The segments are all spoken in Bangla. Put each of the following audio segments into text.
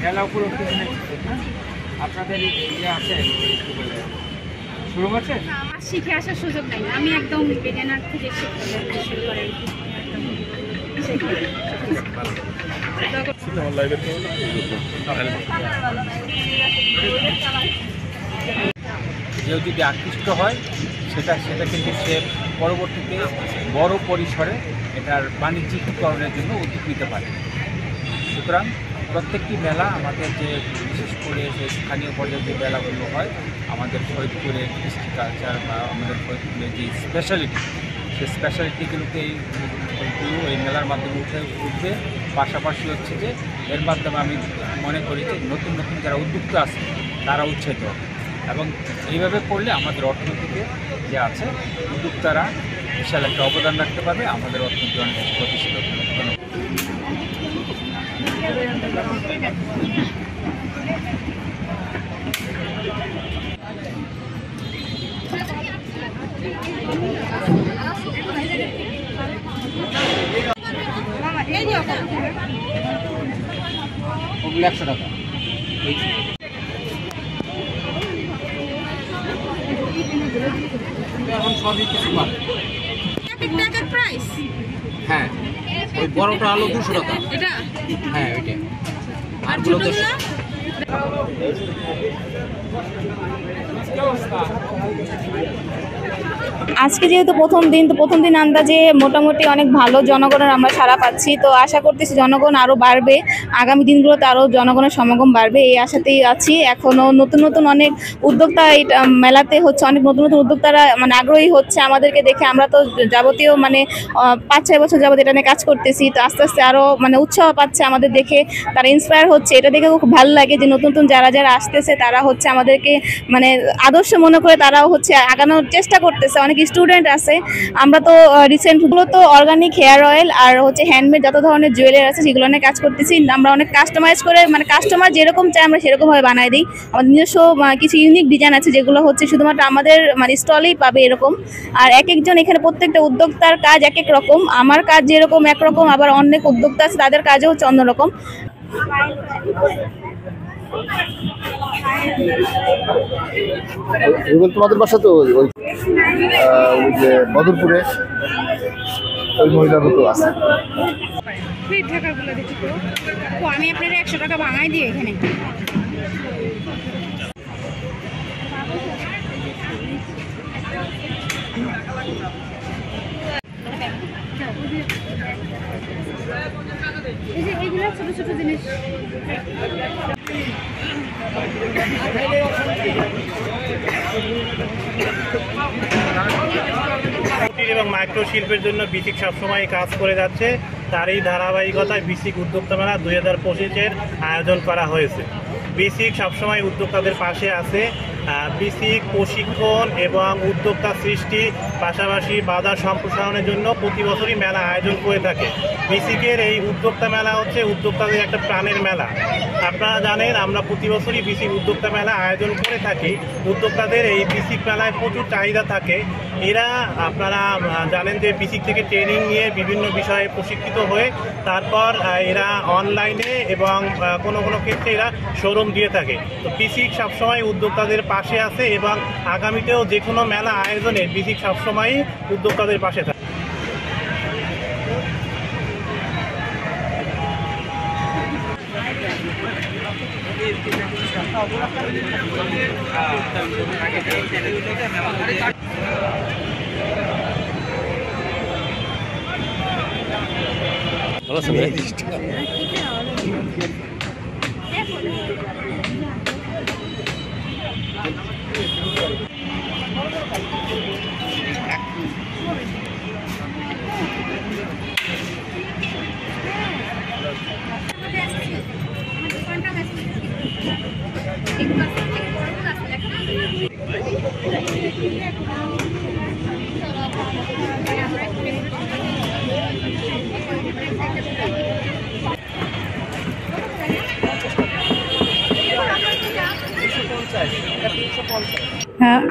মেলা উপলক্ষে আপনাদের ইয়ে আছে শুরু হচ্ছে? আমার শিখে আসার সুযোগ নাই, আমি একদম বিগিনার থেকে শুরু করে কেউ যদি আকৃষ্ট হয় সেটা কিন্তু সে পরবর্তীতে বড় পরিসরে এটার বাণিজ্যিকীকরণের জন্য উদ্যোগ নিতে পারে। সুতরাং প্রত্যেকটি মেলা আমাদের যে বিশেষ করে যে স্থানীয় পর্যায়ে যে মেলাগুলো হয় আমাদের ফরিদপুরের কৃষ্টি কালচার বা আমাদের ফরিদপুরের যে স্পেশালিটি সেই স্পেশালিটিগুলোকে এই মেলার মাধ্যমে উঠবে। পাশাপাশি হচ্ছে যে এর মাধ্যমে আমি মনে করি যে নতুন নতুন যারা উদ্যোক্তা আছে তারা উৎসাহিত হবে এবং এইভাবে করলে আমাদের অর্থনীতিতে যে আছে উদ্যোক্তারা বিশাল একটা অবদান রাখতে পারবে, আমাদের অর্থনীতি অনেক গতিশীল হবে। ওগুলো 100 টাকা। এখন সবই কিছু পাবে। প্রাইস হ্যাঁ, ওই বড়টা আলু 200 টাকা। এটা হ্যাঁ ওইটা। আর গুলো 100। আজকে যেহেতু প্রথম দিন আন্দাজে মোটামুটি অনেক ভালো জনগণের আমরা সাড়া পাচ্ছি। তো আশা করতেছি জনগণ আরও বাড়বে, আগামী দিনগুলোতে আরও জনগণের সমাগম বাড়বে, এই আশাতেই আছি। এখনও নতুন অনেক উদ্যোক্তা এই মেলাতে হচ্ছে, অনেক নতুন উদ্যোক্তারা মানে আগ্রহী হচ্ছে আমাদেরকে দেখে। আমরা তো যাবতীয় মানে 5-6 বছর যাবত এটা নিয়ে কাজ করতেছি, তো আস্তে আস্তে আরও মানে উৎসাহ পাচ্ছে আমাদের দেখে, তারা ইন্সপায়ার হচ্ছে। এটা দেখে খুব ভালো লাগে যে নতুন যারা আসতেছে তারা হচ্ছে আমাদেরকে মানে আদর্শ মনে করে তারাও হচ্ছে আগানোর চেষ্টা করতেছে। অনেক স্টুডেন্ট আছে। আমরা তো রিসেন্টগুলো তো অর্গানিক হেয়ার অয়েল আর হচ্ছে হ্যান্ডমেড যত ধরনের জুয়েলারি আছে সেগুলো নিয়ে কাজ করতেছি। আমরা অনেক কাস্টমাইজ করে মানে কাস্টমার যেরকম চাই আমরা সেরকমভাবে বানাই দিই। আমাদের নিজস্ব কিছু ইউনিক ডিজাইন আছে যেগুলো হচ্ছে শুধুমাত্র আমাদের মানে স্টলেই পাবে এরকম। আর এক একজন এখানে প্রত্যেকটা উদ্যোক্তার কাজ এক এক রকম। আমার কাজ যেরকম একরকম, আবার অনেক উদ্যোক্তা আছে তাদের কাজও হচ্ছে অন্যরকম। তোমাদের বাসা তো ওই যে বদরপুরে ওই মহিলার মতো আছে। আমি আপনার 100 টাকা ভাঙাই দিই এখানে। এইগুলো ছোট ছোট জিনিস এবং মাইক্রো শিল্পের জন্য বিসিক সবসময় কাজ করে যাচ্ছে। তারই ধারাবাহিকতায় বিসিক উদ্যোক্তা মেলা 2025-এর আয়োজন করা হয়েছে। বিসিক সবসময় উদ্যোক্তাদের পাশে আছে। বিসিক প্রশিক্ষণ এবং উদ্যোক্তা সৃষ্টি পাশাপাশি বাজার সম্প্রসারণের জন্য প্রতি বছরই মেলা আয়োজন করে থাকে। বিসিকের এই উদ্যোক্তা মেলা হচ্ছে উদ্যোক্তাদের একটা প্রাণের মেলা। আপনারা জানেন আমরা প্রতি বছরই বিসিক উদ্যোক্তা মেলা আয়োজন করে থাকি। উদ্যোক্তাদের এই বিসিক মেলায় প্রচুর চাহিদা থাকে। এরা আপনারা জানেন যে বিসিক থেকে ট্রেনিং নিয়ে বিভিন্ন বিষয়ে প্রশিক্ষিত হয়ে তারপর এরা অনলাইনে এবং কোনো ক্ষেত্রে এরা শোরুম দিয়ে থাকে। তো বিসিক সবসময় উদ্যোক্তাদের পাশে আছে এবং আগামীতেও যে কোনো মেলা আয়োজনে বিসিক সবসময়ই উদ্যোক্তাদের পাশে থাকে।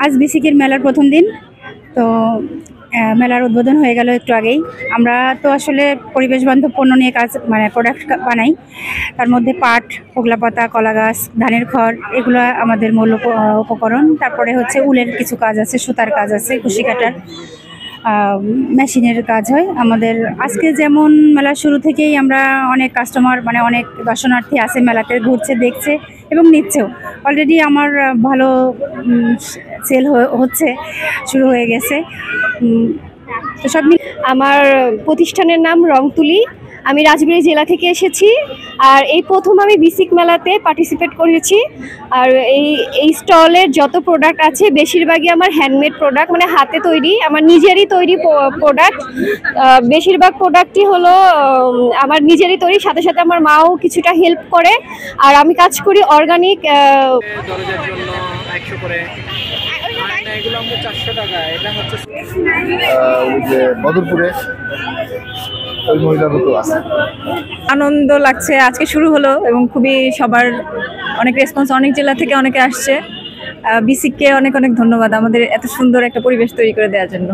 আজ বিসিকের মেলার প্রথম দিন, তো মেলার উদ্বোধন হয়ে গেল একটু আগেই। আমরা তো আসলে পরিবেশ বান্ধব পণ্য নিয়ে কাজ প্রোডাক্ট বানাই। তার মধ্যে পাট, পোগলা পাতা, কলা গাছ, ধানের খড়, এগুলো আমাদের মূল উপকরণ। তারপরে হচ্ছে উলের কিছু কাজ আছে, সুতার কাজ আছে, কুশি কাটার মেশিনের কাজ হয় আমাদের। আজকে যেমন মেলার শুরু থেকেই আমরা অনেক কাস্টমার অনেক দর্শনার্থী আছে, মেলাতে ঘুরছে, দেখছে এবং নিচ্ছেও। অলরেডি আমার ভালো সেল হচ্ছে, শুরু হয়ে গেছে। তো সব আমার প্রতিষ্ঠানের নাম রংতুলি। আমি রাজবাড়ী জেলা থেকে এসেছি, আর এই প্রথম আমি বিসিক মেলাতে পার্টিসিপেট করেছি। আর এই স্টলের যত প্রোডাক্ট আছে বেশিরভাগই আমার হ্যান্ডমেড প্রোডাক্ট, হাতে তৈরি, আমার নিজেরই তৈরি প্রোডাক্ট। বেশিরভাগ প্রোডাক্টই হলো আমার নিজেরই তৈরি, সাথে সাথে আমার মাও কিছুটা হেল্প করে। আর আমি কাজ করি অর্গানিক। দরজার জন্য 100 করে, এগুলো আমাদের 400 টাকা। এটা হচ্ছে ওই যে বদরপুরে ওই মহিলারও তো আছে। আনন্দ লাগছে, আজকে শুরু হলো এবং খুবই সবার অনেক রেসপন্স, অনেক জেলা থেকে অনেকে আসছে। বিসিককে অনেক অনেক ধন্যবাদ আমাদের এত সুন্দর একটা পরিবেশ তৈরি করে দেওয়ার জন্য।